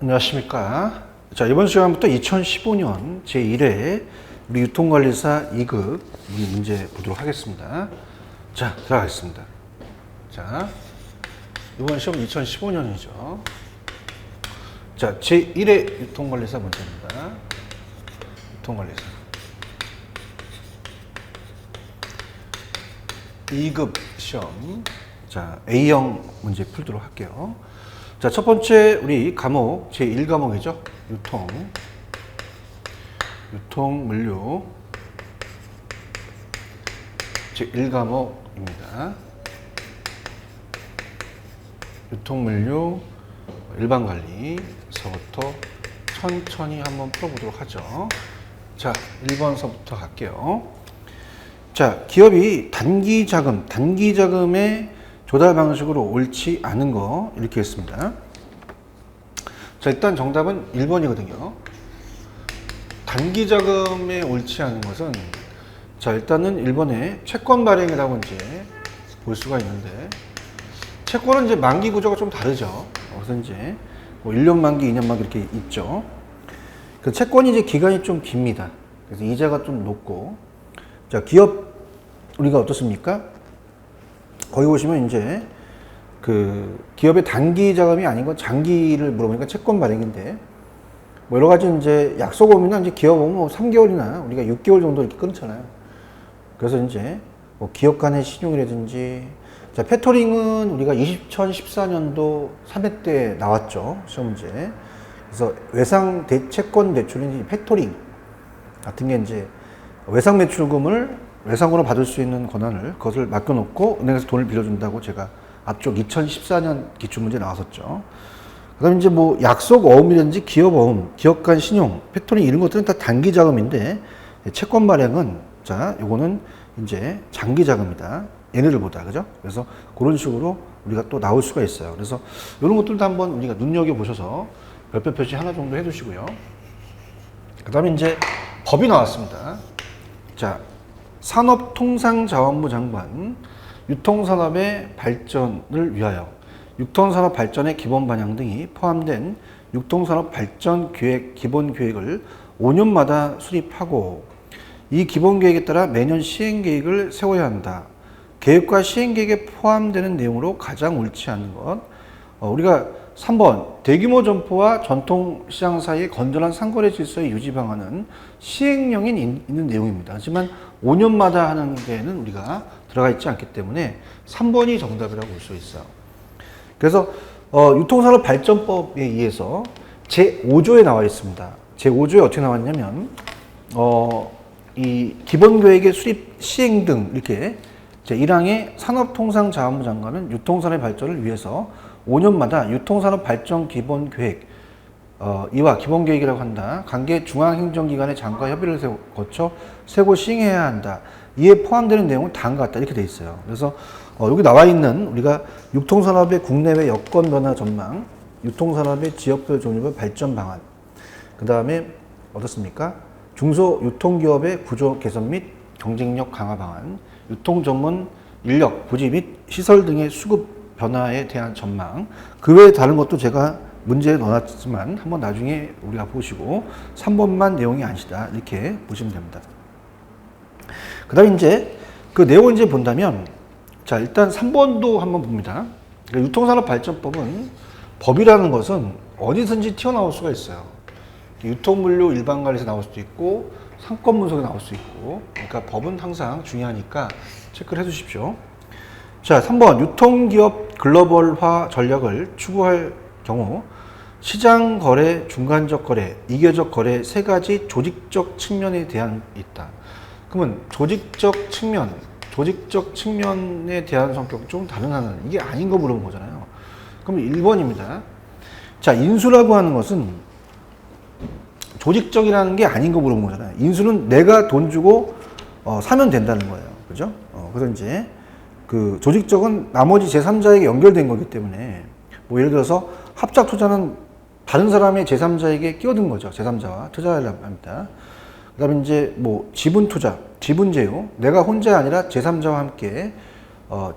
안녕하십니까. 자, 이번 시간부터 2015년 제1회 우리 유통관리사 2급 문제 보도록 하겠습니다. 자, 들어가겠습니다. 자, 이번 시험은 2015년이죠. 자, 제1회 유통관리사 문제입니다. 유통관리사 2급 시험. 자, A형 문제 풀도록 할게요. 자, 첫 번째 우리 과목 제1과목이죠. 유통 물류 제1과목입니다. 유통 물류 일반 관리서부터 천천히 한번 풀어보도록 하죠. 자, 1번서부터 갈게요. 자, 기업이 단기 자금의 조달 방식으로 옳지 않은 거 이렇게 했습니다. 자, 일단 정답은 1번이거든요. 단기 자금에 옳지 않은 것은, 자, 일단은 1번에 채권 발행이라고 이제 볼 수가 있는데, 채권은 이제 만기 구조가 좀 다르죠. 그래서 이제 뭐 1년 만기, 2년 만기 이렇게 있죠. 그 채권이 이제 기간이 좀 깁니다. 그래서 이자가 좀 높고, 자, 기업 우리가 어떻습니까? 거기 보시면 이제 그 기업의 단기 자금이 아닌 건 장기를 물어보니까 채권 발행인데, 뭐 여러 가지 이제 약속 오면 이제 기업 오면 뭐 3개월이나 우리가 6개월 정도 이렇게 끊잖아요. 그래서 이제 뭐 기업 간의 신용이라든지, 자, 패토링은 우리가 2014년도 3회 때 나왔죠. 시험 문제. 그래서 외상 채권 대출인 패토링 같은 게 이제 외상 매출금을 외상으로 받을 수 있는 권한을 그것을 맡겨놓고 은행에서 돈을 빌려준다고 제가 앞쪽 2014년 기출문제 나왔었죠. 그 다음에 이제 뭐 약속 어음이라든지 기업 어음, 기업 간 신용, 패토링 이런 것들은 다 단기 자금인데, 채권 발행은, 자, 요거는 이제 장기 자금이다. 얘네들보다, 그죠? 그래서 그런 식으로 우리가 또 나올 수가 있어요. 그래서 이런 것들도 한번 우리가 눈여겨보셔서 별표 표시 하나 정도 해두시고요. 그 다음에 이제 법이 나왔습니다. 자, 산업통상자원부 장관, 유통산업의 발전을 위하여 유통산업 발전의 기본 방향 등이 포함된 유통산업 발전 계획, 기본 계획을 5년마다 수립하고, 이 기본 계획에 따라 매년 시행 계획을 세워야 한다. 계획과 시행 계획에 포함되는 내용으로 가장 옳지 않은 것. 우리가 3번, 대규모 점포와 전통시장 사이의 건전한 상거래 질서의 유지 방안은 시행령에 있는 내용입니다. 하지만 5년마다 하는 데는 우리가 들어가 있지 않기 때문에 3번이 정답이라고 볼 수 있어요. 그래서 유통산업발전법에 의해서 제5조에 나와 있습니다. 제5조에 어떻게 나왔냐면, 이 기본계획의 수립, 시행 등 이렇게 제1항의 산업통상자원부 장관은 유통산업의 발전을 위해서 5년마다 유통산업 발전 기본 계획, 이와 기본 계획이라고 한다. 관계 중앙행정기관의 장과 협의를 거쳐 세고 시행해야 한다. 이에 포함되는 내용은 다음과 같다. 이렇게 돼 있어요. 그래서 여기 나와 있는 우리가 유통산업의 국내외 여건 변화 전망, 유통산업의 지역별 종류별 발전 방안, 그 다음에 어떻습니까? 중소 유통기업의 구조 개선 및 경쟁력 강화 방안, 유통 전문 인력 부지 및 시설 등의 수급 변화에 대한 전망, 그 외에 다른 것도 제가 문제에 넣어놨지만 한번 나중에 우리가 보시고 3번만 내용이 아니시다 이렇게 보시면 됩니다. 그 다음에 이제 그 내용을 이제 본다면, 자, 일단 3번도 한번 봅니다. 그러니까 유통산업발전법은, 법이라는 것은 어디든지 튀어나올 수가 있어요. 유통물류 일반관리에서 나올 수도 있고 상권분석에 나올 수 있고, 그러니까 법은 항상 중요하니까 체크를 해 주십시오. 자, 3번, 유통기업 글로벌화 전략을 추구할 경우 시장 거래, 중간적 거래, 이계적 거래 세 가지 조직적 측면에 대한 있다. 그러면 조직적 측면에 대한 성격 좀 다른 하나는 이게 아닌 거 물어본 거잖아요. 그럼 1번입니다. 자, 인수라고 하는 것은 조직적이라는 게 아닌 거 물어본 거잖아요. 인수는 내가 돈 주고 사면 된다는 거예요. 그죠? 그래서 이제 그 조직적은 나머지 제3자에게 연결된 거기 때문에, 뭐 예를 들어서 합작 투자는 다른 사람의 제3자에게 끼어든 거죠. 제3자와 투자하려고 합니다. 그 다음에 이제 뭐 지분 투자, 지분 제휴, 내가 혼자 아니라 제3자와 함께,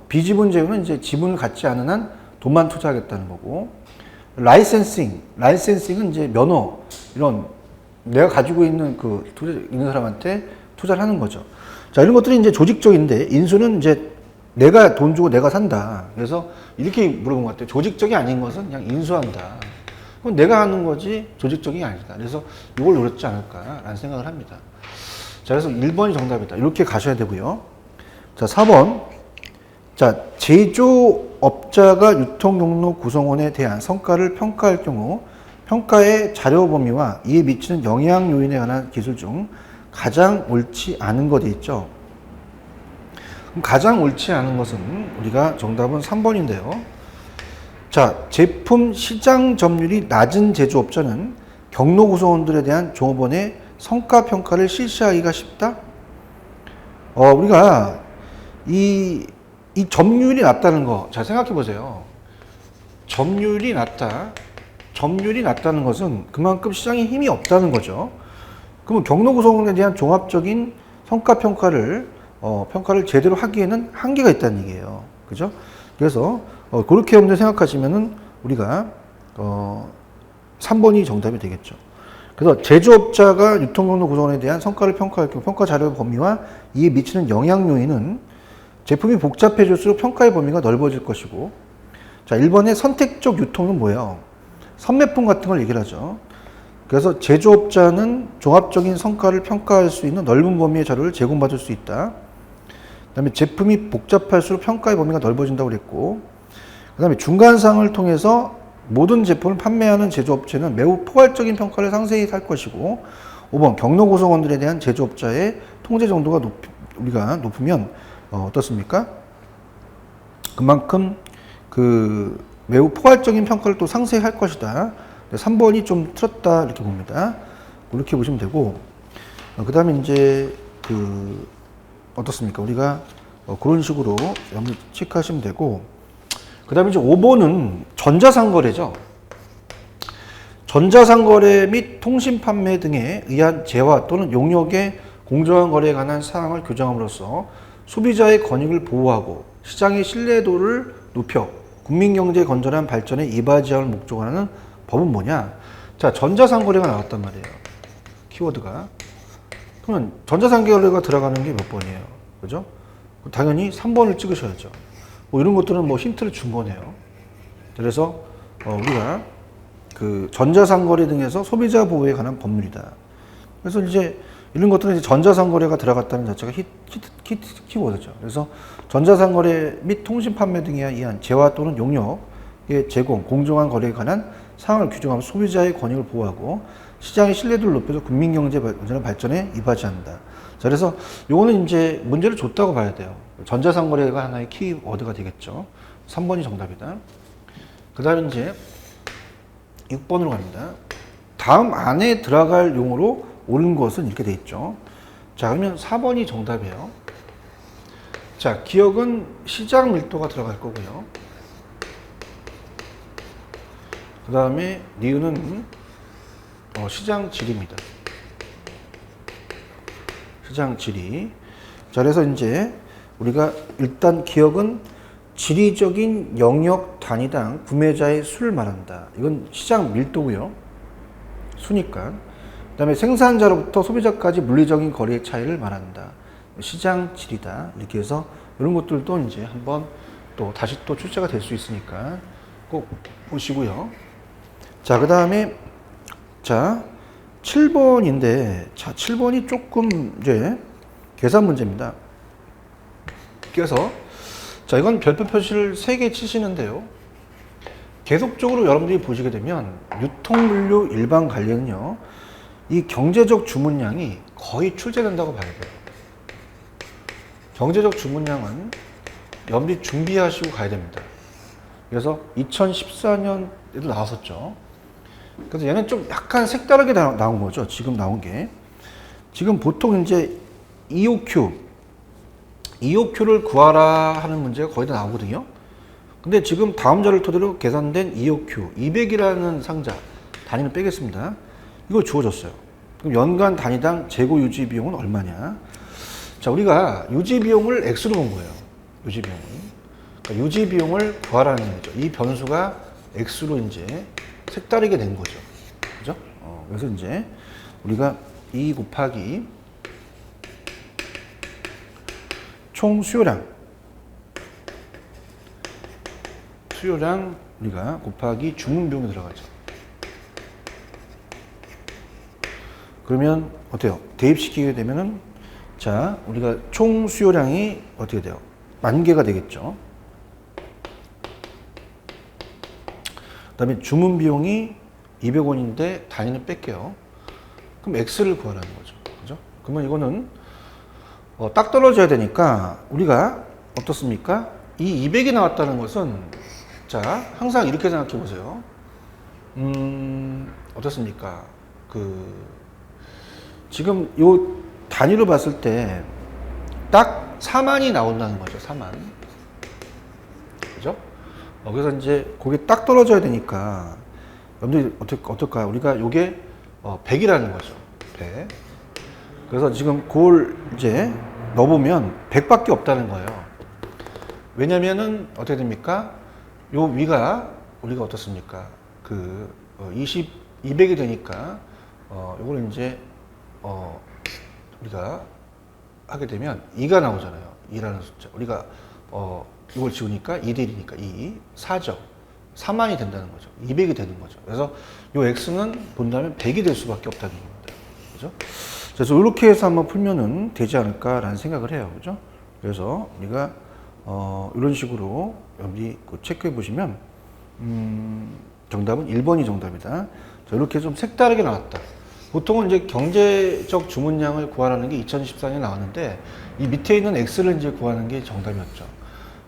비지분 제휴는 이제 지분을 갖지 않은 한 돈만 투자하겠다는 거고, 라이센싱은 이제 면허, 이런 내가 가지고 있는 그 투자 있는 사람한테 투자를 하는 거죠. 자, 이런 것들이 이제 조직적인데, 인수는 이제 내가 돈 주고 내가 산다. 그래서 이렇게 물어본 것 같아요. 조직적이 아닌 것은 그냥 인수한다. 그건 내가 하는 거지 조직적이 아니다. 그래서 이걸 노렸지 않을까라는 생각을 합니다. 자, 그래서 1번이 정답이다. 이렇게 가셔야 되고요. 자, 4번. 자, 제조업자가 유통경로 구성원에 대한 성과를 평가할 경우 평가의 자료 범위와 이에 미치는 영향 요인에 관한 기술 중 가장 옳지 않은 것이 있죠. 그럼 가장 옳지 않은 것은 우리가 정답은 3번인데요. 자, 제품 시장 점유율이 낮은 제조업자는 경로 구성원들에 대한 종업원의 성과 평가를 실시하기가 쉽다? 우리가 이 점유율이 낮다는 거 잘 생각해 보세요. 점유율이 낮다는 것은 그만큼 시장에 힘이 없다는 거죠. 그러면 경로 구성원에 대한 종합적인 성과 평가를 제대로 하기에는 한계가 있다는 얘기예요. 그죠? 그래서 그렇게 여러분들 생각하시면은 우리가 3번이 정답이 되겠죠. 그래서 제조업자가 유통경로 구성원에 대한 성과를 평가할 경우 평가 자료 범위와 이에 미치는 영향 요인은 제품이 복잡해질수록 평가의 범위가 넓어질 것이고, 자, 1번의 선택적 유통은 뭐예요? 선매품 같은 걸 얘기를 하죠. 그래서 제조업자는 종합적인 성과를 평가할 수 있는 넓은 범위의 자료를 제공받을 수 있다. 그 다음에 제품이 복잡할수록 평가의 범위가 넓어진다고 그랬고, 그 다음에 중간상을 통해서 모든 제품을 판매하는 제조업체는 매우 포괄적인 평가를 상세히 할 것이고, 5번 경로 구성원들에 대한 제조업자의 통제 정도가 우리가 높으면 어떻습니까? 그만큼 매우 포괄적인 평가를 또 상세히 할 것이다. 3번이 좀 틀었다 이렇게 봅니다. 이렇게 보시면 되고, 그 다음에 이제 어떻습니까? 우리가 그런 식으로 한번 체크하시면 되고, 그 다음에 이제 5번은 전자상거래죠. 전자상거래 및 통신판매 등에 의한 재화 또는 용역의 공정한 거래에 관한 사항을 규정함으로써 소비자의 권익을 보호하고 시장의 신뢰도를 높여 국민경제의 건전한 발전에 이바지함을 목적으로 하는 법은 뭐냐? 자, 전자상거래가 나왔단 말이에요. 키워드가. 그러면 전자상거래가 들어가는 게 몇 번이에요? 그죠? 당연히 3번을 찍으셔야죠. 이런 것들은 힌트를 준 거네요. 그래서 우리가 전자상거래 등에서 소비자 보호에 관한 법률이다. 그래서 이제 이런 것들은 이제 전자상거래가 들어갔다는 자체가 키워드죠. 그래서 전자상거래 및 통신판매 등에 의한 재화 또는 용역의 제공, 공정한 거래에 관한 사항을 규정하며 소비자의 권익을 보호하고 시장의 신뢰도를 높여서 국민경제 발전에 이바지한다. 자, 그래서 요거는 이제 문제를 줬다고 봐야 돼요. 전자상거래가 하나의 키워드가 되겠죠. 3번이 정답이다. 그 다음에 이제 6번으로 갑니다. 다음 안에 들어갈 용어로 옳은 것은 이렇게 돼 있죠. 자, 그러면 4번이 정답이에요. 자, 기억은 시장 밀도가 들어갈 거고요. 그 다음에 니은은 시장 질입니다. 시장 질이. 자, 그래서 이제 우리가 일단 기억은 지리적인 영역 단위당 구매자의 수를 말한다. 이건 시장 밀도고요. 수니까. 그 다음에 생산자로부터 소비자까지 물리적인 거리의 차이를 말한다. 시장 질이다. 이렇게 해서 이런 것들도 이제 한번 또 다시 또 출제가 될 수 있으니까 꼭 보시고요. 자, 그 다음에 자 7번인데 자 7번이 조금 이제 계산 문제입니다. 그래서 자, 이건 별표 표시를 3개 치시는데요. 계속적으로 여러분들이 보시게 되면 유통물류 일반 관리는요, 이 경제적 주문량이 거의 출제된다고 봐야 돼요. 경제적 주문량은 여러분들이 준비하시고 가야 됩니다. 그래서 2014년에도 나왔었죠. 그래서 얘는 좀 약간 색다르게 나온 거죠. 지금 나온 게. 지금 보통 이제 EOQ를 구하라 하는 문제가 거의 다 나오거든요. 근데 지금 다음 자를 토대로 계산된 EOQ 200이라는 상자 단위는 빼겠습니다. 이거 주어졌어요. 그럼 연간 단위당 재고 유지 비용은 얼마냐? 자, 우리가 유지 비용을 X로 본 거예요. 유지 비용을. 그러니까 유지 비용을 구하라는 얘기죠. 이 변수가 X로 이제 색다르게 된 거죠. 그죠? 그래서 이제 우리가 2 곱하기 총 수요량 우리가 곱하기 주문 비용이 들어가죠. 그러면 어때요? 대입시키게 되면은 자, 우리가 총 수요량이 어떻게 돼요? 10,000개가 되겠죠. 그다음에 주문 비용이 200원인데 단위는 뺄게요. 그럼 X를 구하라는 거죠. 그죠? 그러면 이거는 딱 떨어져야 되니까 우리가 어떻습니까? 이 200이 나왔다는 것은 자, 항상 이렇게 생각해 보세요. 어떻습니까? 지금 요 단위로 봤을 때 딱 4만이 나온다는 거죠. 4만. 그죠? 그래서 이제 그게 딱 떨어져야 되니까 여러분들이 어떨까요? 우리가 요게 100이라는 거죠. 100. 그래서 지금 그걸 이제 넣어보면 100밖에 없다는 거예요. 왜냐면은 어떻게 됩니까? 요 위가 우리가 어떻습니까? 200이 되니까 요걸 이제 우리가 하게 되면 2가 나오잖아요. 2라는 숫자. 우리가 이걸 지우니까 2대1이니까 2, 4죠. 4만이 된다는 거죠. 200이 되는 거죠. 그래서 이 X는 본다면 100이 될 수밖에 없다는 겁니다. 그죠? 그래서 이렇게 해서 한번 풀면은 되지 않을까라는 생각을 해요. 그죠? 그래서 우리가 이런 식으로 여기 체크해 보시면 정답은 1번이 정답이다. 자, 이렇게 좀 색다르게 나왔다. 보통은 이제 경제적 주문량을 구하라는 게 2014년에 나왔는데 이 밑에 있는 X를 이제 구하는 게 정답이었죠.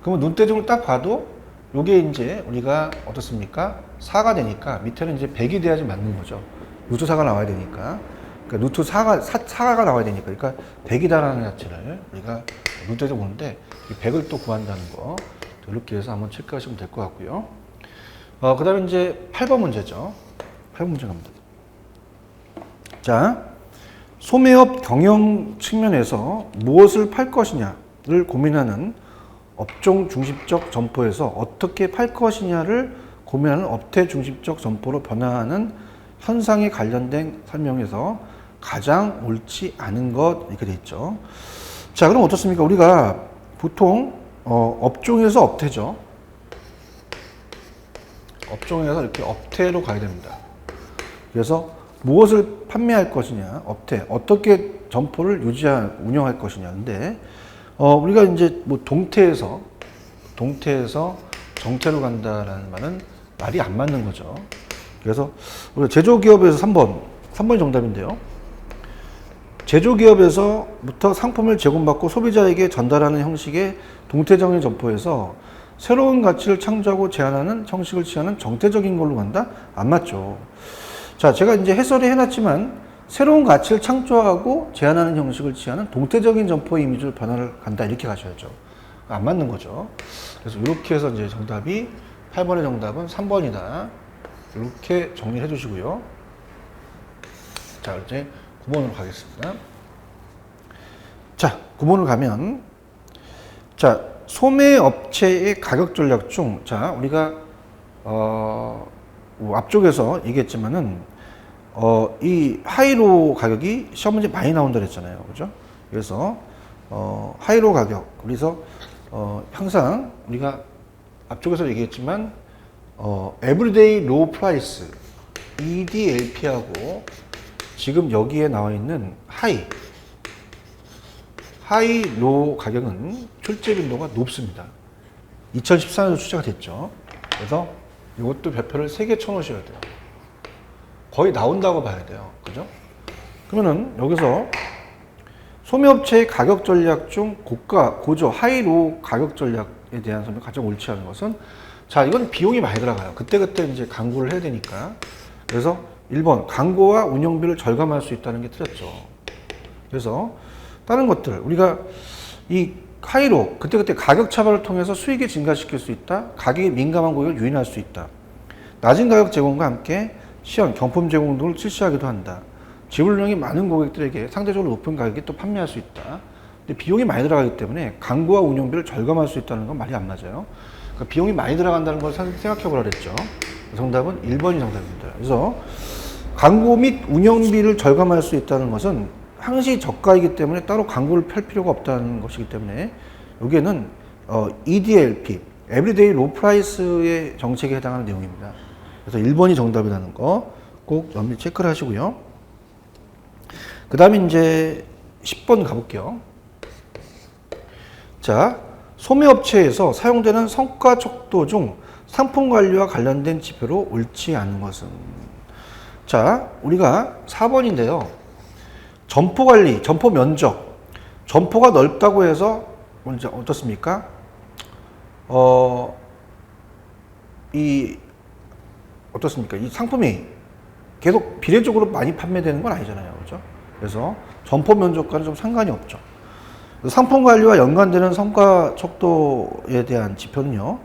그러면 눈대중을 딱 봐도 요게 이제 우리가 어떻습니까? 4가 되니까 밑에는 이제 100이 돼야지 맞는 거죠. 루트 4가 나와야 되니까. 그러니까 루트 4가 나와야 되니까. 그러니까 100이다라는 자체를 우리가 눈대중 보는데 100을 또 구한다는 거. 이렇게 해서 한번 체크하시면 될 것 같고요. 그 다음에 이제 8번 문제죠. 8번 문제 갑니다. 자, 소매업 경영 측면에서 무엇을 팔 것이냐를 고민하는 업종 중심적 점포에서 어떻게 팔 것이냐를 고민하는 업태 중심적 점포로 변화하는 현상에 관련된 설명에서 가장 옳지 않은 것 이렇게 돼 있죠. 자, 그럼 어떻습니까? 우리가 보통 업종에서 업태죠. 업종에서 이렇게 업태로 가야 됩니다. 그래서 무엇을 판매할 것이냐, 업태, 어떻게 점포를 운영할 것이냐. 근데, 우리가 이제 뭐 동태에서 정태로 간다라는 말은 말이 안 맞는 거죠. 그래서 우리가 제조기업에서 3번이 정답인데요. 제조기업에서부터 상품을 제공받고 소비자에게 전달하는 형식의 동태적인 점포에서 새로운 가치를 창조하고 제한하는 형식을 취하는 정태적인 걸로 간다? 안 맞죠. 자, 제가 이제 해설을 해놨지만 새로운 가치를 창조하고 제한하는 형식을 취하는 동태적인 점포의 이미지로 변화를 간다 이렇게 가셔야죠. 안 맞는 거죠. 그래서 이렇게 해서 이제 정답이 8번의 정답은 3번이다. 이렇게 정리를 해주시고요. 자, 이제 9번으로 가겠습니다. 자, 9번을 가면 자, 소매업체의 가격 전략 중 자, 우리가 앞쪽에서 얘기했지만은 이 하이로 가격이 시험 문제 많이 나온다 그랬잖아요. 그죠? 그래서 하이로 가격. 그래서 항상 우리가 앞쪽에서 얘기했지만 에브리데이 로우 프라이스 EDLP하고 지금 여기에 나와 있는 하이로 가격은 출제 빈도가 높습니다. 2014년도 출제가 됐죠. 그래서 이것도 별표를 3개 쳐놓으셔야 돼요. 거의 나온다고 봐야 돼요. 그죠? 그러면은 여기서 소매업체의 가격 전략 중 고조, 하이로 가격 전략에 대한 설명 가장 옳지 않은 것은 자, 이건 비용이 많이 들어가요. 그때그때 이제 광고를 해야 되니까. 그래서 1번, 광고와 운영비를 절감할 수 있다는 게 틀렸죠. 그래서 다른 것들, 우리가 이 하이로 그때그때 가격 차별을 통해서 수익을 증가시킬 수 있다. 가격에 민감한 고객을 유인할 수 있다. 낮은 가격 제공과 함께 시연, 경품 제공 등을 실시하기도 한다. 지불량이 많은 고객들에게 상대적으로 높은 가격에 또 판매할 수 있다. 근데 비용이 많이 들어가기 때문에 광고와 운영비를 절감할 수 있다는 건 말이 안 맞아요. 그러니까 비용이 많이 들어간다는 걸 생각해 보라 그랬죠. 정답은 1번이 정답입니다. 그래서 광고 및 운영비를 절감할 수 있다는 것은 항시 저가이기 때문에 따로 광고를 펼 필요가 없다는 것이기 때문에 여기에는 EDLP, Everyday Low Price의 정책에 해당하는 내용입니다. 그래서 1번이 정답이라는 거 꼭 염두에 체크를 하시고요. 그 다음에 이제 10번 가볼게요. 자, 소매업체에서 사용되는 성과 척도 중 상품 관리와 관련된 지표로 옳지 않은 것은? 자, 우리가 4번인데요. 점포 관리, 점포 면적. 점포가 넓다고 해서 먼저 어떻습니까? 어떻습니까? 이 상품이 계속 비례적으로 많이 판매되는 건 아니잖아요. 그죠? 그래서 점포 면적과는 좀 상관이 없죠. 상품 관리와 연관되는 성과 척도에 대한 지표는요,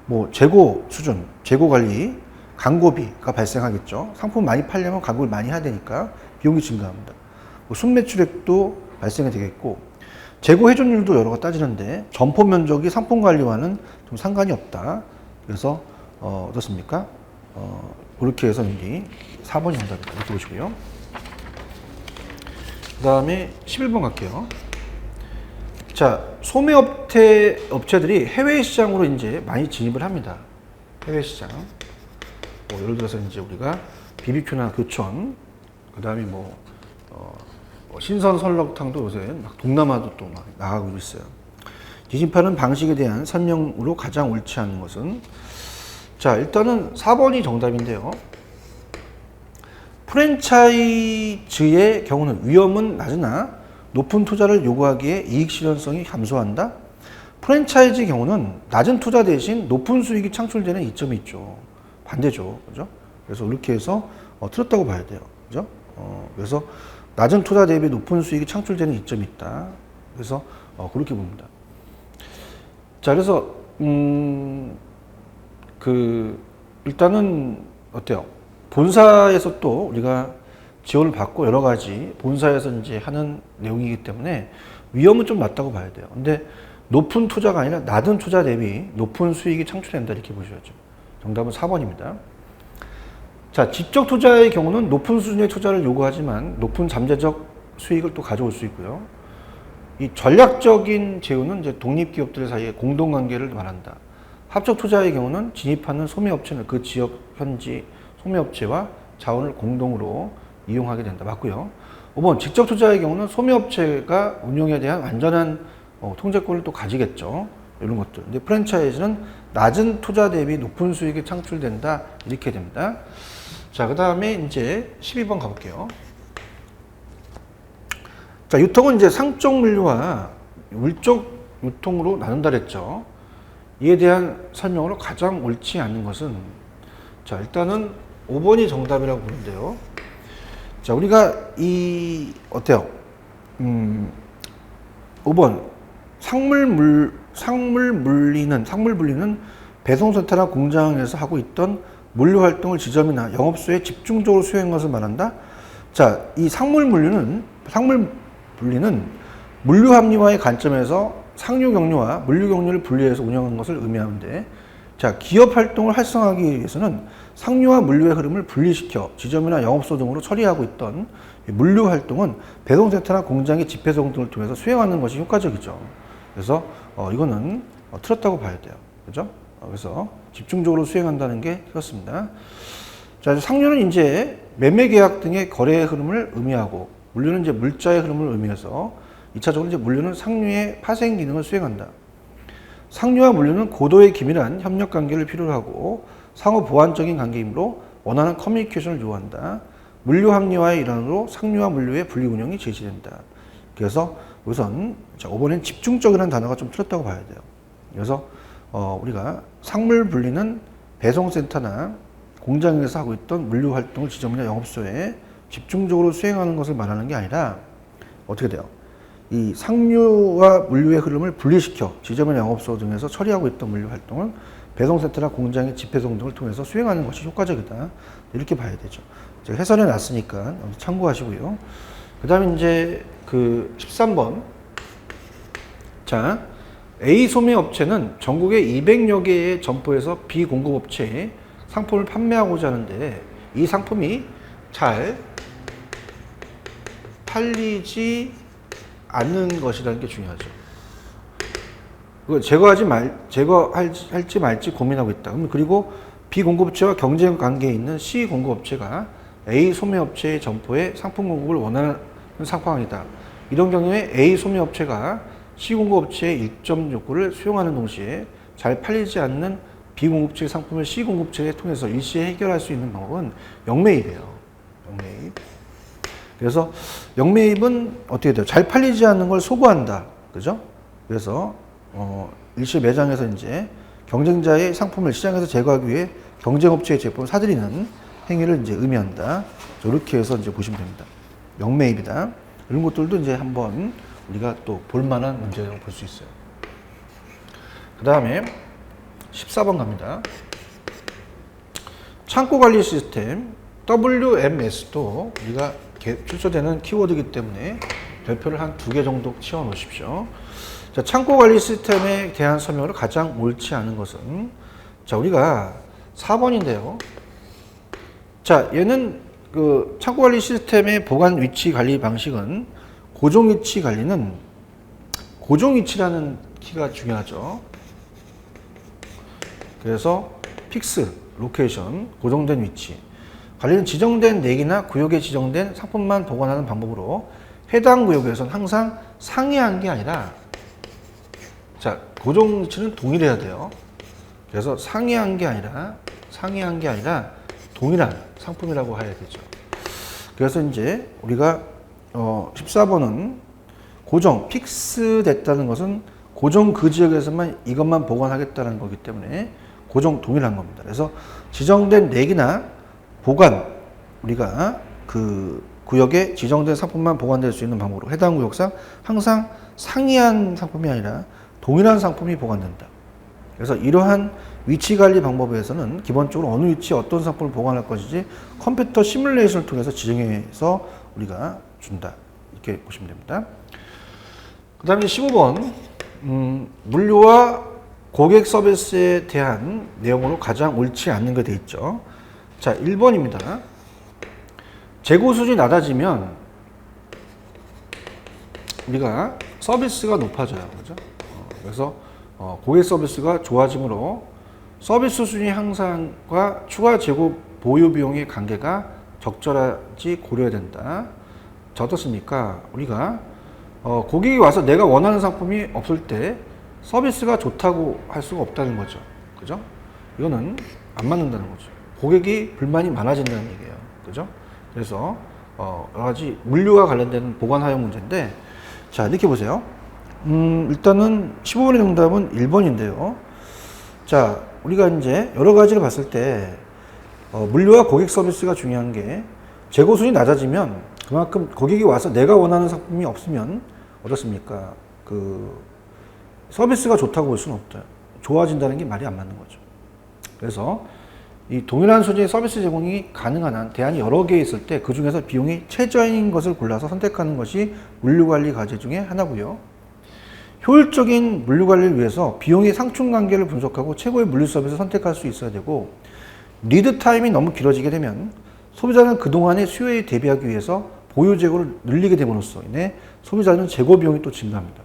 뭐 재고 수준, 재고 관리, 광고비가 발생하겠죠. 상품 많이 팔려면 광고를 많이 해야 되니까 비용이 증가합니다. 뭐 순매출액도 발생이 되겠고, 재고 회전율도 여러 가지 따지는데 점포 면적이 상품 관리와는 좀 상관이 없다. 그래서 어떻습니까? 그렇게 해서 여기 4번이 정답입니다. 이렇게 보시고요. 그 다음에 11번 갈게요. 자, 소매업체들이 해외 시장으로 이제 많이 진입을 합니다. 해외 시장. 뭐 예를 들어서 이제 우리가 BBQ나 교촌, 그 다음에 신선 설렁탕도 요새 막 동남아도 또 막 나가고 있어요. 지진파는 방식에 대한 설명으로 가장 옳지 않은 것은? 자, 일단은 4번이 정답인데요. 프랜차이즈의 경우는 위험은 낮으나 높은 투자를 요구하기에 이익 실현성이 감소한다. 프랜차이즈 경우는 낮은 투자 대신 높은 수익이 창출되는 이점이 있죠. 반대죠. 그죠? 그래서 이렇게 해서 틀렸다고 봐야 돼요. 그죠? 그래서 낮은 투자 대비 높은 수익이 창출되는 이점이 있다. 그래서 그렇게 봅니다. 자, 그래서 일단은 어때요? 본사에서 또 우리가 지원을 받고 여러 가지 본사에서 이제 하는 내용이기 때문에 위험은 좀 낮다고 봐야 돼요. 근데 높은 투자가 아니라 낮은 투자 대비 높은 수익이 창출된다 이렇게 보셔야죠. 정답은 4번입니다. 자, 직접 투자의 경우는 높은 수준의 투자를 요구하지만 높은 잠재적 수익을 또 가져올 수 있고요. 이 전략적인 제휴는 이제 독립기업들 사이의 공동관계를 말한다. 합적 투자의 경우는 진입하는 소매업체는 그 지역 현지 소매업체와 자원을 공동으로 이용하게 된다. 맞고요. 5번 직접 투자의 경우는 소매업체가 운용에 대한 완전한 통제권을 또 가지겠죠. 이런 것들. 근데 프랜차이즈는 낮은 투자 대비 높은 수익이 창출된다. 이렇게 됩니다. 자, 그 다음에 이제 12번 가볼게요. 자, 유통은 이제 상적 물류와 물적 유통으로 나눈다 그랬죠. 이에 대한 설명으로 가장 옳지 않은 것은? 자, 일단은 5번이 정답이라고 보는데요. 자, 우리가 어때요? 5번. 상물 분리는 배송센터나 공장에서 하고 있던 물류 활동을 지점이나 영업소에 집중적으로 수행한 것을 말한다. 자, 이 상물 분리는 물류 합리화의 관점에서 상류 경로와 물류 경로를 분리해서 운영하는 것을 의미하는데, 자, 기업 활동을 활성화하기 위해서는 상류와 물류의 흐름을 분리시켜 지점이나 영업소 등으로 처리하고 있던 물류 활동은 배송센터나 공장의 집배송 등을 통해서 수행하는 것이 효과적이죠. 그래서 이거는 틀렸다고 봐야 돼요. 그죠? 그래서 집중적으로 수행한다는 게 틀렸습니다. 자, 상류는 이제 매매 계약 등의 거래의 흐름을 의미하고, 물류는 이제 물자의 흐름을 의미해서 2차적으로 이제 물류는 상류의 파생 기능을 수행한다. 상류와 물류는 고도의 기밀한 협력 관계를 필요로 하고 상호 보완적인 관계이므로 원하는 커뮤니케이션을 요구한다. 물류 합리화의 일환으로 상류와 물류의 분리 운영이 제시된다. 그래서 우선 5번엔 집중적이라는 단어가 좀 틀렸다고 봐야 돼요. 그래서 우리가 상물 분리는 배송센터나 공장에서 하고 있던 물류 활동을 지점이나 영업소에 집중적으로 수행하는 것을 말하는 게 아니라 어떻게 돼요? 이 상류와 물류의 흐름을 분리시켜 지점이나 영업소 등에서 처리하고 있던 물류 활동을 배송센터나 공장의 집배송 등을 통해서 수행하는 것이 효과적이다. 이렇게 봐야 되죠. 제가 해설해 놨으니까 참고하시고요. 그 다음에 이제 13번. 자, A 소매업체는 전국의 200여 개의 점포에서 비공급업체에 상품을 판매하고자 하는데 이 상품이 잘 팔리지 않는 것이라는 게 중요하죠. 그걸 제거할지 말지 고민하고 있다. 그리고 B 공급업체와 경쟁 관계에 있는 C 공급업체가 A 소매업체의 점포에 상품 공급을 원하는 상황이다. 이런 경우에 A 소매업체가 C 공급업체의 일정 요구를 수용하는 동시에 잘 팔리지 않는 B 공급체의 상품을 C 공급체에 통해서 일시에 해결할 수 있는 방법은 역매입이에요. 역매입. 그래서 역매입은 어떻게 돼요? 잘 팔리지 않는 걸 소구한다. 그죠? 그래서 일시 매장에서 이제 경쟁자의 상품을 시장에서 제거하기 위해 경쟁업체의 제품을 사들이는 행위를 이제 의미한다. 이렇게 해서 이제 보시면 됩니다. 역매입이다. 이런 것들도 이제 한번 우리가 또 볼만한 문제라고 볼 수 있어요. 그 다음에 14번 갑니다. 창고관리 시스템 WMS도 우리가 출처되는 키워드이기 때문에 별표를 한 2개 정도 치워 놓으십시오. 자, 창고관리 시스템에 대한 설명으로 가장 옳지 않은 것은, 자, 우리가 4번인데요. 자, 얘는 그 창고관리 시스템의 보관 위치 관리 방식은 고정 위치 관리는 고정 위치라는 키가 중요하죠. 그래서 픽스, 로케이션, 고정된 위치. 관리는 지정된 내기나 구역에 지정된 상품만 보관하는 방법으로 해당 구역에서는 항상 상이한 게 아니라, 자, 고정 위치는 동일해야 돼요. 그래서 상이한 게 아니라 동일한 상품이라고 해야 되죠. 그래서 이제 우리가 14번은 고정, 픽스 됐다는 것은 고정 그 지역에서만 이것만 보관하겠다는 거기 때문에 고정 동일한 겁니다. 그래서 지정된 내기나 보관, 우리가 그 구역에 지정된 상품만 보관될 수 있는 방법으로 해당 구역상 항상 상이한 상품이 아니라 동일한 상품이 보관된다. 그래서 이러한 위치 관리 방법에서는 기본적으로 어느 위치에 어떤 상품을 보관할 것인지 컴퓨터 시뮬레이션을 통해서 지정해서 우리가 준다. 이렇게 보시면 됩니다. 그 다음에 15번, 물류와 고객 서비스에 대한 내용으로 가장 옳지 않는 게 돼 있죠. 자, 1번입니다. 재고 수준이 낮아지면 우리가 서비스가 높아져요. 그죠? 그래서 고객 서비스가 좋아지므로 서비스 수준이 향상과 추가 재고 보유 비용의 관계가 적절하지 고려해야 된다. 자, 어떻습니까? 우리가 고객이 와서 내가 원하는 상품이 없을 때 서비스가 좋다고 할 수가 없다는 거죠. 그죠? 이거는 안 맞는다는 거죠. 고객이 불만이 많아진다는 얘기예요. 그죠? 그래서 여러 가지 물류와 관련된 보관 하용 문제인데, 자, 이렇게 보세요. 일단은 15번의 정답은 1번인데요. 자, 우리가 이제 여러 가지를 봤을 때 물류와 고객 서비스가 중요한 게, 재고 수준이 낮아지면 그만큼 고객이 와서 내가 원하는 상품이 없으면 어떻습니까? 그 서비스가 좋다고 볼 수는 없다. 좋아진다는 게 말이 안 맞는 거죠. 그래서 이 동일한 수준의 서비스 제공이 가능한 한 대안이 여러 개 있을 때 그 중에서 비용이 최저인 것을 골라서 선택하는 것이 물류관리 과제 중에 하나고요. 효율적인 물류관리를 위해서 비용의 상충관계를 분석하고 최고의 물류 서비스를 선택할 수 있어야 되고, 리드 타임이 너무 길어지게 되면 소비자는 그동안의 수요에 대비하기 위해서 보유 재고를 늘리게 됨으로써 인해 소비자는 재고 비용이 또 증가합니다.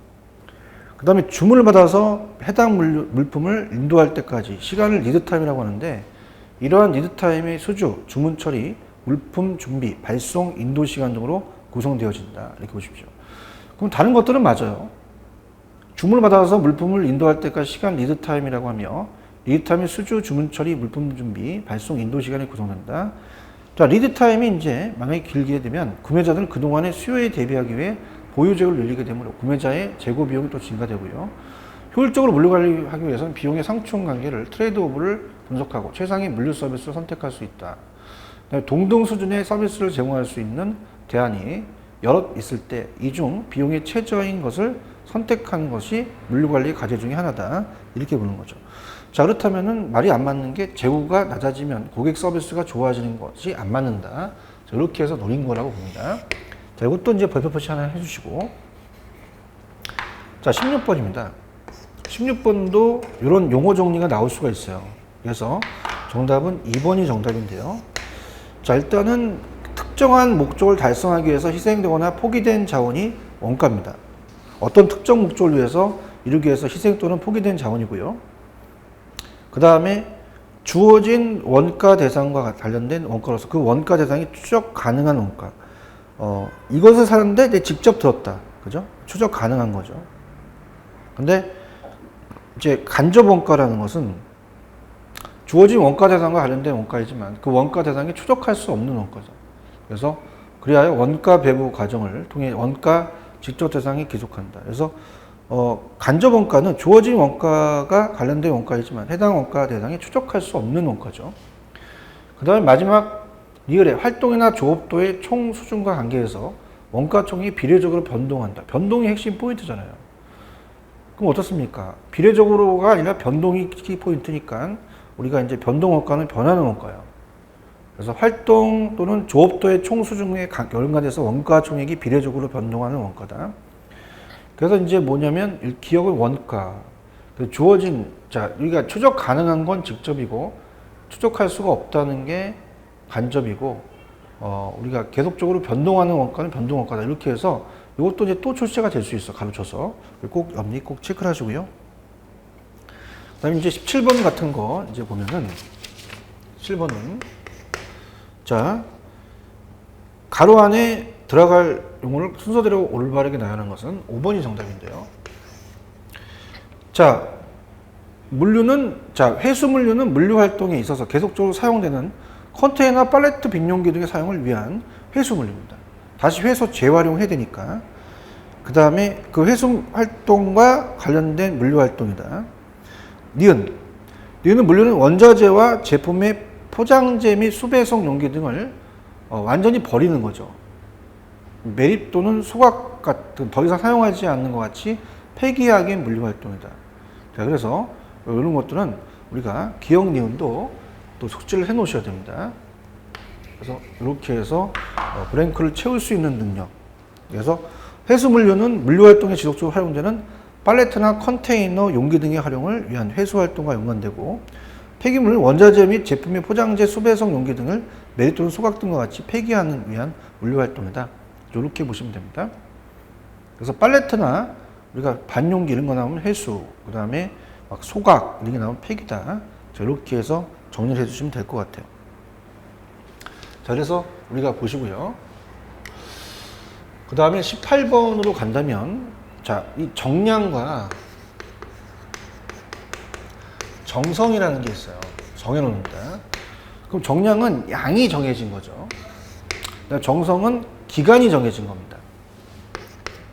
그 다음에 주문을 받아서 해당 물품을 인도할 때까지 시간을 리드 타임이라고 하는데, 이러한 리드 타임의 수주, 주문 처리, 물품 준비, 발송, 인도 시간 등으로 구성되어진다. 이렇게 보십시오. 그럼 다른 것들은 맞아요. 주문을 받아서 물품을 인도할 때까지 시간 리드 타임이라고 하며, 리드 타임의 수주, 주문 처리, 물품 준비, 발송, 인도 시간이 구성된다. 자, 리드 타임이 이제 만약에 길게 되면 구매자들은 그동안의 수요에 대비하기 위해 보유 재고를 늘리게 되므로 구매자의 재고 비용이 또 증가되고요. 효율적으로 물류 관리하기 위해서는 비용의 상충 관계를 트레이드오프를 분석하고 최상의 물류 서비스를 선택할 수 있다. 동등 수준의 서비스를 제공할 수 있는 대안이 여러 있을 때 이 중 비용의 최저인 것을 선택하는 것이 물류 관리의 과제 중에 하나다. 이렇게 보는 거죠. 자, 그렇다면은 말이 안 맞는 게 재고가 낮아지면 고객 서비스가 좋아지는 것이 안 맞는다. 자, 이렇게 해서 노린 거라고 봅니다. 자, 이것도 이제 별표 표시 하나 해주시고. 자, 16번입니다. 16번도 이런 용어 정리가 나올 수가 있어요. 그래서 정답은 2번이 정답인데요. 자, 일단은 특정한 목적을 달성하기 위해서 희생되거나 포기된 자원이 원가입니다. 어떤 특정 목적을 위해서 이루기 위해서 희생 또는 포기된 자원이고요. 그 다음에 주어진 원가 대상과 관련된 원가로서 그 원가 대상이 추적 가능한 원가. 이것을 사는데 내 직접 들었다. 그죠? 추적 가능한 거죠. 근데 이제 간접 원가라는 것은 주어진 원가 대상과 관련된 원가이지만 그 원가 대상이 추적할 수 없는 원가죠. 그래서 그리하여 원가 배부 과정을 통해 원가 직접 대상이 기속한다. 그래서 간접 원가는 주어진 원가가 관련된 원가이지만 해당 원가 대상이 추적할 수 없는 원가죠. 그 다음에 마지막 리을의 활동이나 조업도의 총 수준과 관계에서 원가 총이 비례적으로 변동한다. 변동이 핵심 포인트잖아요. 그럼 어떻습니까? 비례적으로가 아니라 변동이 키 포인트니까 우리가 이제 변동 원가는 변하는 원가예요. 그래서 활동 또는 조업도의 총 수준에 연관돼서 원가 총액이 비례적으로 변동하는 원가다. 그래서 이제 뭐냐면 기억은 원가. 주어진, 자, 우리가 추적 가능한 건 직접이고 추적할 수가 없다는 게 간접이고 우리가 계속적으로 변동하는 원가는 변동 원가다. 이렇게 해서 이것도 이제 또 출제가 될 수 있어. 가르쳐서. 꼭 옆니 꼭 체크를 하시고요. 그 다음에 이제 17번 같은 거 이제 보면은 7번은 자, 가로 안에 들어갈 용어를 순서대로 올바르게 나열하는 것은 5번이 정답인데요. 자, 회수 물류는 물류 활동에 있어서 계속적으로 사용되는 컨테이너, 팔레트, 빈용기 등의 사용을 위한 회수 물류입니다. 다시 회수 재활용해야 되니까. 그 다음에 그 회수 활동과 관련된 물류 활동이다. 니은은 물류는 원자재와 제품의 포장재 및 수배송 용기 등을 완전히 버리는 거죠. 매립 또는 소각 같은 더 이상 사용하지 않는 것 같이 폐기하기엔 물류 활동이다. 자, 그래서 이런 것들은 우리가 기억 니은도 또 숙지를 해 놓으셔야 됩니다. 그래서 이렇게 해서 브랭크를 채울 수 있는 능력. 그래서 회수 물류는 물류 활동에 지속적으로 활용되는 팔레트나 컨테이너, 용기 등의 활용을 위한 회수 활동과 연관되고, 폐기물은 원자재 및 제품의 포장재, 수배성 용기 등을 매립 또는 소각 등과 같이 폐기하는 위한 물류 활동이다. 이렇게 보시면 됩니다. 그래서 팔레트나 우리가 반용기 이런 거 나오면 회수, 그 다음에 막 소각 이런 게 나오면 폐기다. 자, 이렇게 해서 정리를 해주시면 될 것 같아요. 자, 그래서 우리가 보시고요. 그 다음에 18번으로 간다면, 자, 이 정량과 정성이라는 게 있어요. 정해놓는다. 그럼 정량은 양이 정해진 거죠. 정성은 기간이 정해진 겁니다.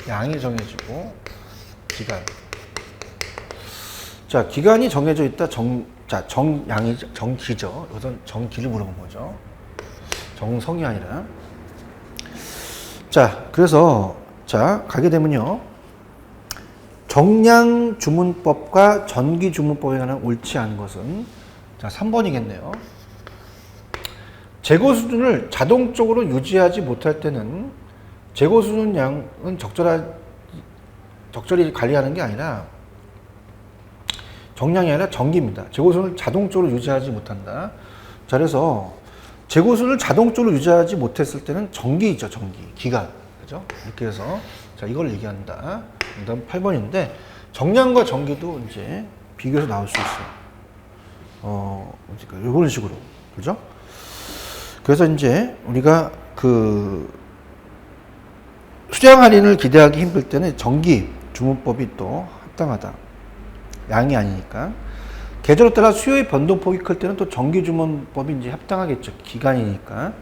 양이 정해지고, 기간. 자, 기간이 정해져 있다. 정양이, 정기죠. 우선 정기를 물어본 거죠. 정성이 아니라. 자, 그래서, 자, 가게 되면요. 정량 주문법과 전기 주문법에 관한 옳지 않은 것은, 자, 3번이겠네요. 재고 수준을 자동적으로 유지하지 못할 때는 재고 수준 양은 적절히 관리하는 게 아니라 정량이 아니라 정기입니다. 재고수를 자동적으로 유지하지 못한다. 자, 그래서 재고수를 자동적으로 유지하지 못했을 때는 정기이죠, 정기. 기간. 그죠? 이렇게 해서, 자, 이걸 얘기한다. 그 다음 8번인데, 정량과 정기도 이제 비교해서 나올 수 있어요. 이런 식으로. 그죠? 그래서 이제 우리가 수량 할인을 기대하기 힘들 때는 정기 주문법이 또 합당하다. 양이 아니니까. 계절에 따라 수요의 변동폭이 클 때는 또 정기주문법이 이제 합당하겠죠. 기간이니까.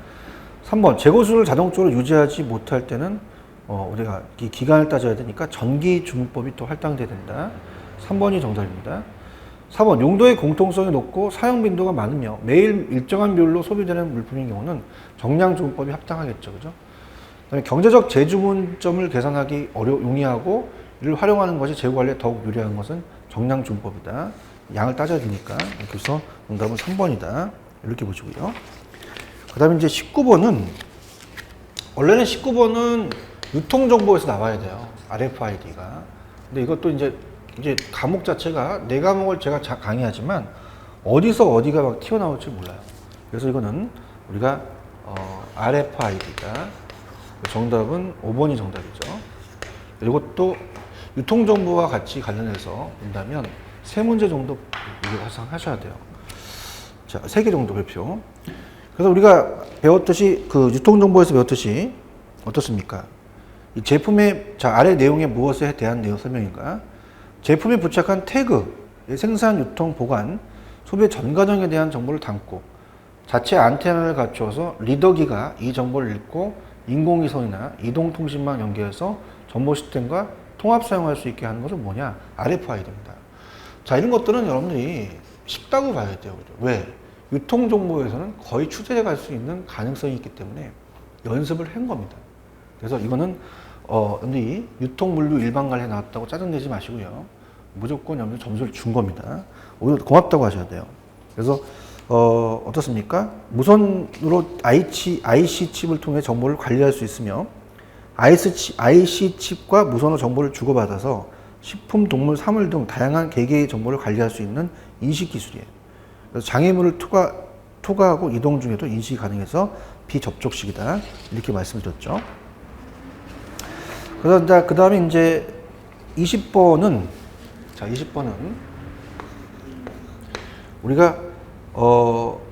3번, 재고수를 자동적으로 유지하지 못할 때는 우리가 이 기간을 따져야 되니까 전기주문법이 또 할당돼야 된다. 3번이 정답입니다. 4번, 용도의 공통성이 높고 사용 빈도가 많으며 매일 일정한 비율로 소비되는 물품인 경우는 정량주문법이 합당하겠죠. 그죠? 그다음에 경제적 재주문점을 계산하기 용이하고 이를 활용하는 것이 재고 관리에 더욱 유리한 것은 정량주문법이다. 양을 따져야 되니까. 그래서 정답은 3번이다. 이렇게 보시고요. 그 다음에 이제 19번은, 원래는 19번은 유통정보에서 나와야 돼요. RFID가. 근데 이것도 이제 과목 자체가 4과목을 제가 강의하지만 어디서 어디가 막 튀어나올지 몰라요. 그래서 이거는 우리가 RFID다. 정답은 5번이 정답이죠. 이것도 유통정보와 같이 관련해서 본다면 세 문제 정도 하셔야 돼요. 자, 3개 정도 별표. 그래서 우리가 배웠듯이, 그 유통정보에서 배웠듯이, 어떻습니까? 이 제품의, 자, 아래 내용의 무엇에 대한 내용 설명인가? 제품에 부착한 태그, 생산, 유통, 보관, 소비의 전 과정에 대한 정보를 담고, 자체 안테나를 갖추어서 리더기가 이 정보를 읽고 인공위성이나 이동통신망 연계해서 정보 시스템과 통합 사용할 수 있게 하는 것은 뭐냐? RFID입니다. 자, 이런 것들은 여러분들이 쉽다고 봐야 돼요. 왜? 유통정보에서는 거의 추재해 갈 수 있는 가능성이 있기 때문에 연습을 한 겁니다. 그래서 이거는 여러분들이 유통물류 일반관리에 나왔다고 짜증내지 마시고요. 무조건 여러분들 점수를 준 겁니다. 오히려 고맙다고 하셔야 돼요. 그래서 어떻습니까? 무선으로 IC 칩을 통해 정보를 관리할 수 있으며 IC 칩과 무선으로 정보를 주고받아서 식품, 동물, 사물 등 다양한 개개의 정보를 관리할 수 있는 인식 기술이에요. 그래서 장애물을 투과하고 이동 중에도 인식이 가능해서 비접촉식이다. 이렇게 말씀드렸죠. 그래서 그 다음에 이제 20번은, 자, 20번은 우리가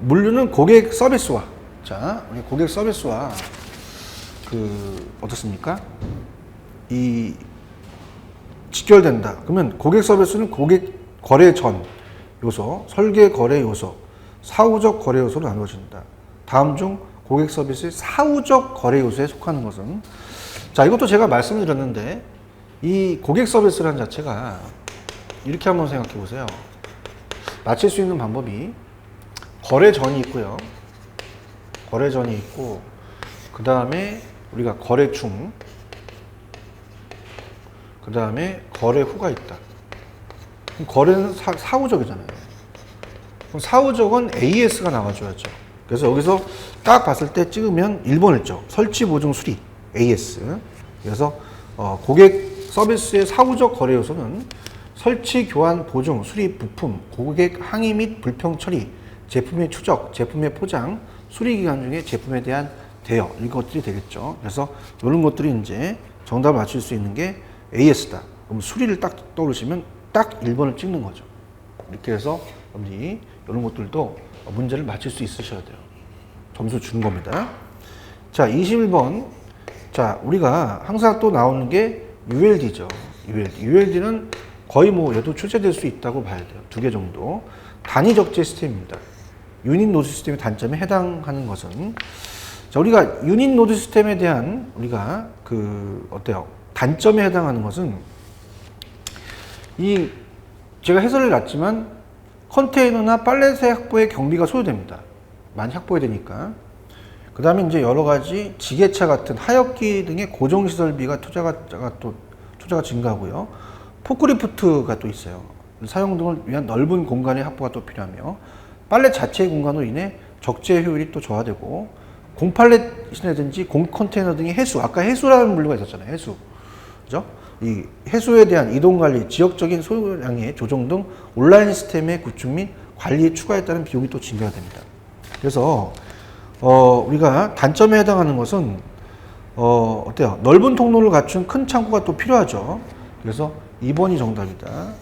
물류는 고객 서비스와, 자, 우리 고객 서비스와 어떻습니까? 이 직결된다. 그러면 고객 서비스는 고객 거래 전 요소, 설계 거래 요소, 사후적 거래 요소로 나누어진다. 다음 중 고객 서비스의 사후적 거래 요소에 속하는 것은, 자, 이것도 제가 말씀을 드렸는데 이 고객 서비스라는 자체가 이렇게 한번 생각해 보세요. 맞힐 수 있는 방법이 거래 전이 있고요. 거래 전이 있고, 그 다음에 우리가 거래 중, 그 다음에 거래 후가 있다. 그럼 거래는 사후적이잖아요. 그럼 사후적은 AS가 나와줘야죠. 그래서 여기서 딱 봤을 때 찍으면 1번 했죠. 설치, 보증, 수리, AS. 그래서 고객 서비스의 사후적 거래 요소는 설치, 교환, 보증, 수리, 부품, 고객 항의 및 불평 처리, 제품의 추적, 제품의 포장, 수리 기간 중에 제품에 대한 대여, 이것들이 되겠죠. 그래서 이런 것들이 이제 정답을 맞출 수 있는 게 AS다. 그럼 수리를 딱 떠오르시면 딱 1번을 찍는 거죠. 이렇게 해서 여러분들이 이런 것들도 문제를 맞출 수 있으셔야 돼요. 점수 주는 겁니다. 자, 21번. 자, 우리가 항상 또 나오는 게 ULD죠. ULD는 거의 뭐 얘도 출제될 수 있다고 봐야 돼요. 2개 정도. 단위 적재 시스템입니다. 유닛 노드 시스템의 단점에 해당하는 것은, 자, 우리가 유닛 노드 시스템에 대한 우리가 어때요? 단점에 해당하는 것은 제가 해설을 놨지만 컨테이너나 빨래새 확보에 경비가 소요됩니다. 많이 확보해야 되니까. 그 다음에 이제 여러 가지 지게차 같은 하역기 등의 고정시설비가 투자가 증가하고요. 포크리프트가 또 있어요. 사용 등을 위한 넓은 공간의 확보가 또 필요하며, 빨래 자체의 공간으로 인해 적재 효율이 또 저하되고, 공팔렛이라든지 공컨테이너 등의 해수, 아까 해수라는 분류가 있었잖아요. 해수. 그죠? 이 해수에 대한 이동 관리, 지역적인 소요량의 조정 등 온라인 시스템의 구축 및 관리에 추가에 따른 비용이 또 증가가 됩니다. 그래서 우리가 단점에 해당하는 것은 어때요? 넓은 통로를 갖춘 큰 창고가 또 필요하죠. 그래서 2번이 정답이다.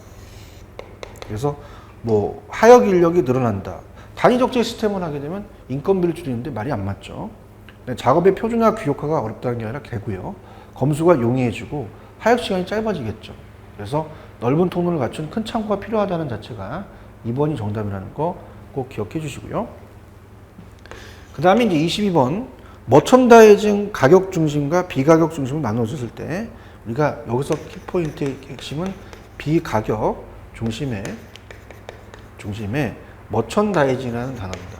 그래서 뭐 하역 인력이 늘어난다. 단위적재 시스템을 하게 되면 인건비를 줄이는데 말이 안 맞죠. 작업의 표준화 규격화가 어렵다는 게 아니라 되고요. 검수가 용이해지고 하역 시간이 짧아지겠죠. 그래서 넓은 통로를 갖춘 큰 창고가 필요하다는 자체가 2번이 정답이라는 거 꼭 기억해 주시고요. 그 다음에 이제 22번 머천다이징 가격 중심과 비가격 중심을 나눠줬을 때 우리가 여기서 키포인트의 핵심은 비가격 중심의 머천다이징이라는 단어입니다.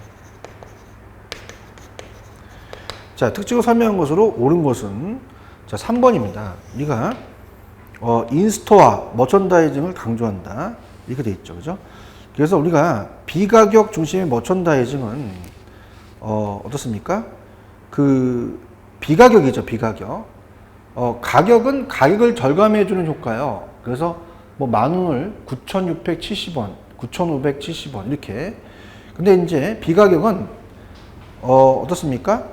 자, 특징을 설명한 것으로 옳은 것은, 자, 3번입니다. 우리가 인스토어, 머천다이징을 강조한다. 이렇게 돼 있죠. 그죠? 그래서 우리가 비가격 중심의 머천다이징은 어떻습니까? 비가격이죠. 비가격. 가격은 가격을 절감해 주는 효과요. 그래서 뭐 10,000원을 9,670원, 9,570원 이렇게. 근데 이제 비가격은 어떻습니까?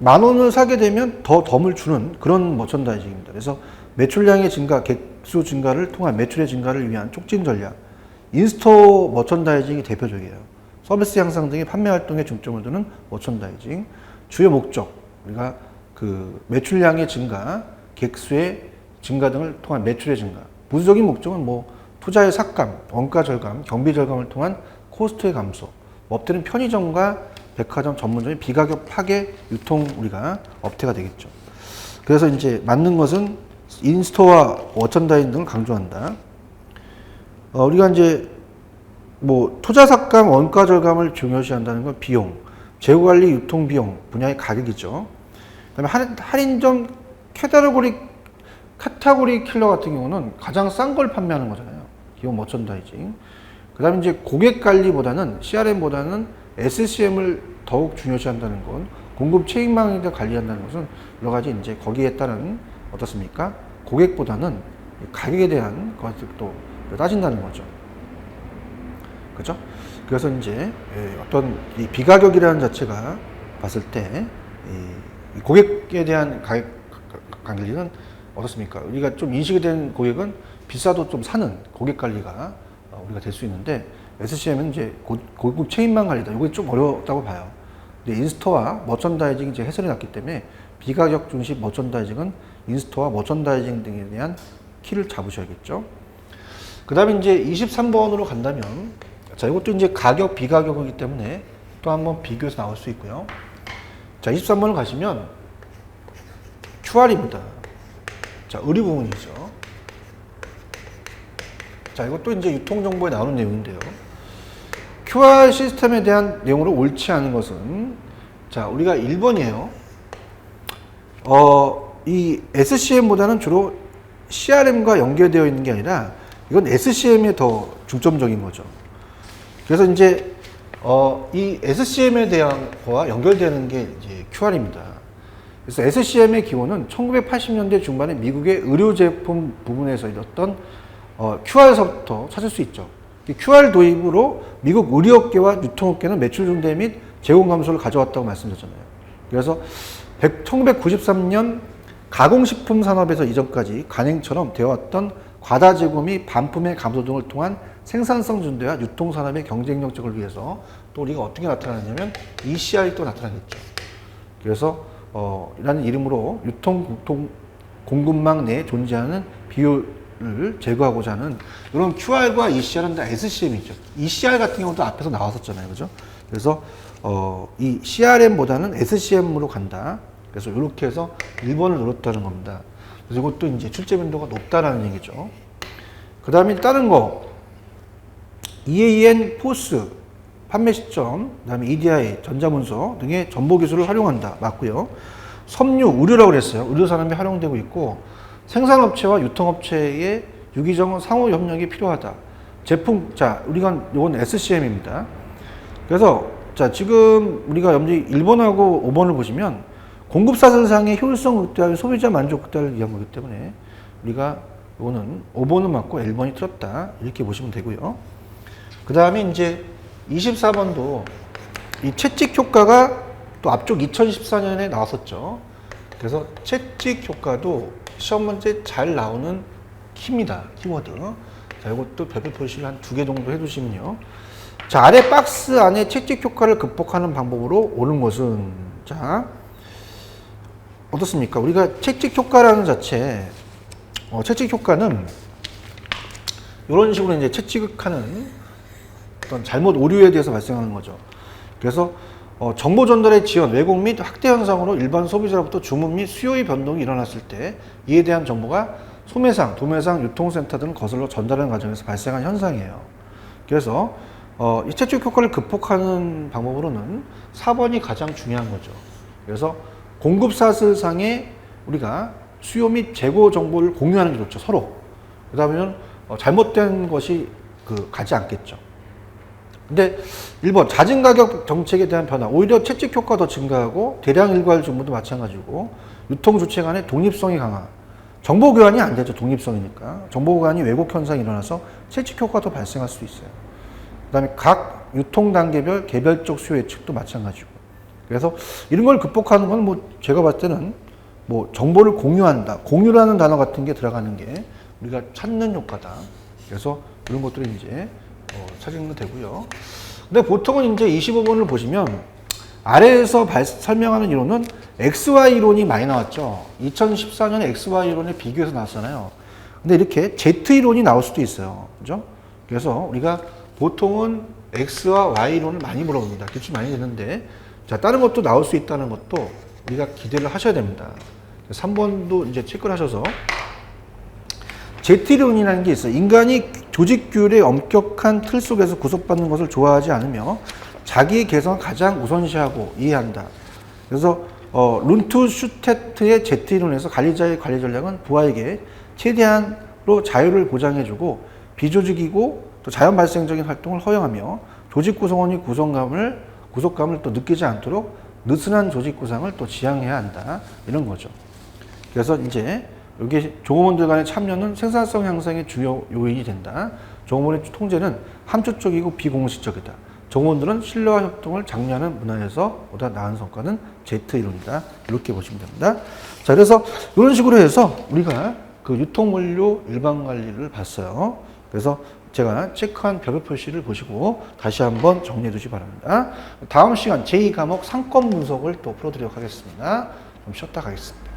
10,000원을 사게 되면 더 덤을 주는 그런 머천다이징입니다. 그래서 매출량의 증가, 객수 증가를 통한 매출의 증가를 위한 촉진 전략, 인스토어 머천다이징이 대표적이에요. 서비스 향상 등의 판매 활동에 중점을 두는 머천다이징. 주요 목적, 우리가 그 매출량의 증가, 객수의 증가 등을 통한 매출의 증가. 부수적인 목적은 뭐 투자의 삭감, 원가 절감, 경비 절감을 통한 코스트의 감소. 업태는 편의점과 백화점 전문점의 비가격 파괴 유통 우리가 업태가 되겠죠. 그래서 이제 맞는 것은 인스토어와 머천다이징 등을 강조한다. 우리가 이제 뭐 투자 삭감, 원가 절감을 중요시한다는 건 비용, 재고 관리, 유통 비용 분야의 가격이죠. 그다음에 할인점 카테고리 킬러 같은 경우는 가장 싼 걸 판매하는 거잖아요. 기본 머천다이징. 그다음에 이제 고객 관리보다는 CRM보다는 SCM을 더욱 중요시한다는 건 공급 체인망에 대해 관리한다는 것은 여러 가지 이제 거기에 따른 어떻습니까? 고객보다는 가격에 대한 것을 또 따진다는 거죠. 그죠? 그래서 이제 어떤 이 비가격이라는 자체가 봤을 때 이 고객에 대한 가격 관리는 어떻습니까? 우리가 좀 인식이 된 고객은 비싸도 좀 사는 고객 관리가 우리가 될 수 있는데 SCM은 이제 고급 체인망 관리다. 이게 좀 어렵다고 봐요. 근데 인스토어와 머천다이징이 이제 해설이 났기 때문에 비가격 중심 머천다이징은 인스토어와 머천다이징 등에 대한 키를 잡으셔야겠죠. 그 다음에 이제 23번으로 간다면, 자, 이것도 이제 가격, 비가격이기 때문에 또 한번 비교해서 나올 수 있고요. 자, 23번을 가시면 QR입니다. 자, 의류 부분이죠. 자, 이것도 이제 유통정보에 나오는 내용인데요. QR 시스템에 대한 내용으로 옳지 않은 것은, 자, 우리가 1번이에요. 이 SCM보다는 주로 CRM과 연결되어 있는 게 아니라 이건 SCM에 더 중점적인 거죠. 그래서 이제 이 SCM에 대한 거와 연결되는 게 이제 QR입니다. 그래서 SCM의 기원은 1980년대 중반에 미국의 의료 제품 부분에서 있었던 QR에서부터 찾을 수 있죠. QR 도입으로 미국 의료업계와 유통업계는 매출 증대 및 재고 감소를 가져왔다고 말씀드렸잖아요. 그래서 1993년 가공식품 산업에서 이전까지 간행처럼 되어왔던 과다 재고 및 반품의 감소 등을 통한 생산성 증대와 유통산업의 경쟁력적을 위해서 또 우리가 어떻게 나타나냐면 ECR이 또 나타나겠죠. 그래서 이라는 이름으로 공급망 내에 존재하는 비율을 제거하고자 하는 이런 QR과 ECR은 다 SCM이죠. ECR 같은 경우도 앞에서 나왔었잖아요. 그죠? 그래서 이 CRM보다는 SCM으로 간다. 그래서 이렇게 해서 1번을 눌렀다는 겁니다. 그래서 이것도 이제 출제 빈도가 높다라는 얘기죠. 그 다음에 다른 거, EAN, 포스, 판매 시점, 그 다음에 EDI, 전자문서 등의 정보 기술을 활용한다. 맞고요. 섬유, 의료라고 그랬어요. 의료 산업에 활용되고 있고, 생산업체와 유통업체의 유기적 상호 협력이 필요하다. 제품, 자, 이건 SCM입니다. 그래서, 자, 지금 우리가 염지 1번하고 5번을 보시면, 공급사슬상의 효율성 극대화, 소비자 만족 극대화를 위한 거기 때문에 우리가 이거는 5번은 맞고 1번이 틀렸다. 이렇게 보시면 되고요. 그 다음에 이제 24번도 이 채찍 효과가 또 앞쪽 2014년에 나왔었죠. 그래서 채찍 효과도 시험 문제 잘 나오는 키입니다. 키워드. 자, 이것도 별표 표시를 한 2개 정도 해두시면요. 자, 아래 박스 안에 채찍 효과를 극복하는 방법으로 옳은 것은, 자, 어떻습니까? 우리가 채찍 효과라는 자체, 채찍 효과는 이런 식으로 이제 채찍하는 어떤 잘못 오류에 대해서 발생하는 거죠. 그래서 정보 전달의 지연, 왜곡 및 확대 현상으로 일반 소비자로부터 주문 및 수요의 변동이 일어났을 때 이에 대한 정보가 소매상, 도매상, 유통센터 등 거슬러 전달하는 과정에서 발생한 현상이에요. 그래서 이 채찍 효과를 극복하는 방법으로는 4번이 가장 중요한 거죠. 그래서 공급사슬상에 우리가 수요 및 재고 정보를 공유하는 게 좋죠, 서로. 그 다음에는 잘못된 것이 가지 않겠죠. 근데 1번, 잦은 가격 정책에 대한 변화. 오히려 채찍 효과 더 증가하고 대량 일괄 주문도 마찬가지고 유통 주체 간의 독립성이 강화. 정보 교환이 안 되죠, 독립성이니까. 정보 교환이 왜곡 현상이 일어나서 채찍 효과도 발생할 수 있어요. 그다음에 각 유통 단계별 개별적 수요 예측도 마찬가지고. 그래서 이런 걸 극복하는 건 뭐 제가 봤을 때는 뭐 정보를 공유한다. 공유라는 단어 같은 게 들어가는 게 우리가 찾는 효과다. 그래서 이런 것들이 이제 찾으면 되고요. 근데 보통은 이제 25번을 보시면 아래에서 설명하는 이론은 XY 이론이 많이 나왔죠. 2014년에 XY 이론에 비교해서 나왔잖아요. 근데 이렇게 Z 이론이 나올 수도 있어요. 그죠? 그래서 우리가 보통은 X와 Y 이론을 많이 물어봅니다. 기출 많이 되는데, 자, 다른 것도 나올 수 있다는 것도 우리가 기대를 하셔야 됩니다. 3번도 이제 체크를 하셔서, Z 이론이라는 게 있어요. 인간이 조직 규율의 엄격한 틀 속에서 구속받는 것을 좋아하지 않으며 자기의 개성을 가장 우선시하고 이해한다. 그래서 룬트 슈테트의 Z 이론에서 관리자의 관리 전략은 부하에게 최대한으로 자유를 보장해주고 비조직이고 또 자연 발생적인 활동을 허용하며 조직 구성원이 구속감을 또 느끼지 않도록 느슨한 조직 구상을 또 지향해야 한다. 이런 거죠. 그래서 이제 여기 종업원들 간의 참여는 생산성 향상의 주요 요인이 된다. 종업원의 통제는 함축적이고 비공식적이다. 종업원들은 신뢰와 협동을 장려하는 문화에서 보다 나은 성과는 Z 이론이다. 이렇게 보시면 됩니다. 자, 그래서 이런 식으로 해서 우리가 그 유통원료 일반 관리를 봤어요. 그래서 제가 체크한 별표 표시를 보시고 다시 한번 정리해 두시기 바랍니다. 다음 시간 제2과목 상권 분석을 또 풀어드리도록 하겠습니다. 좀 쉬었다 가겠습니다.